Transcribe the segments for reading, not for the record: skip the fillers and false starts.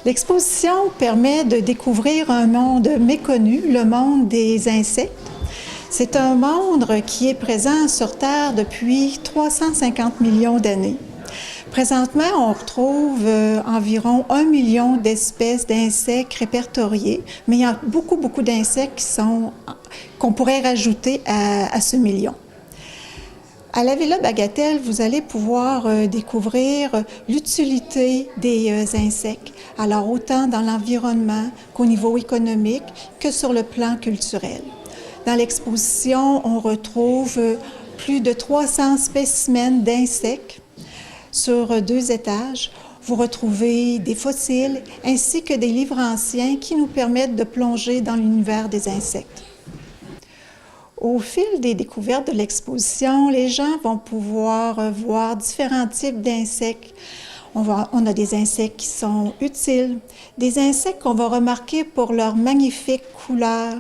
L'exposition permet de découvrir un monde méconnu, le monde des insectes. C'est un monde qui est présent sur Terre depuis 350 millions d'années. Présentement, on retrouve environ 1 million d'espèces d'insectes répertoriées, mais il y a beaucoup d'insectes qu'on pourrait rajouter à ce million. À la Villa Bagatelle, vous allez pouvoir découvrir l'utilité des insectes, alors autant dans l'environnement qu'au niveau économique que sur le plan culturel. Dans l'exposition, on retrouve plus de 300 spécimens d'insectes sur 2 étages. Vous retrouvez des fossiles ainsi que des livres anciens qui nous permettent de plonger dans l'univers des insectes. Au fil des découvertes de l'exposition, les gens vont pouvoir voir différents types d'insectes. On a des insectes qui sont utiles, des insectes qu'on va remarquer pour leurs magnifiques couleurs.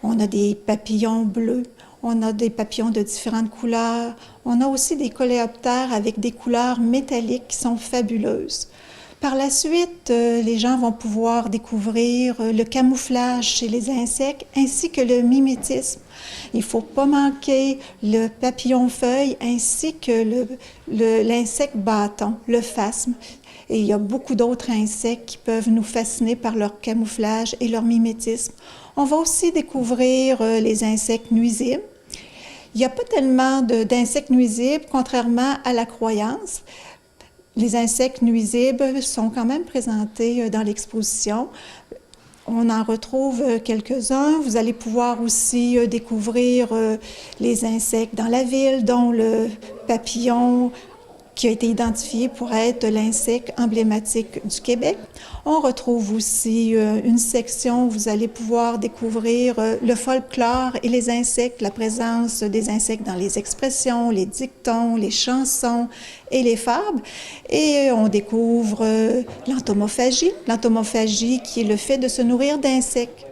On a des papillons bleus, on a des papillons de différentes couleurs. On a aussi des coléoptères avec des couleurs métalliques qui sont fabuleuses. Par la suite, les gens vont pouvoir découvrir le camouflage chez les insectes ainsi que le mimétisme. Il ne faut pas manquer le papillon-feuille ainsi que l'insecte bâton, le phasme. Et il y a beaucoup d'autres insectes qui peuvent nous fasciner par leur camouflage et leur mimétisme. On va aussi découvrir les insectes nuisibles. Il n'y a pas tellement d'insectes nuisibles, contrairement à la croyance. Les insectes nuisibles sont quand même présentés dans l'exposition. On en retrouve quelques-uns. Vous allez pouvoir aussi découvrir les insectes dans la ville, dont le papillon qui a été identifié pour être l'insecte emblématique du Québec. On retrouve aussi une section où vous allez pouvoir découvrir le folklore et les insectes, la présence des insectes dans les expressions, les dictons, les chansons et les fables. Et on découvre l'entomophagie qui est le fait de se nourrir d'insectes.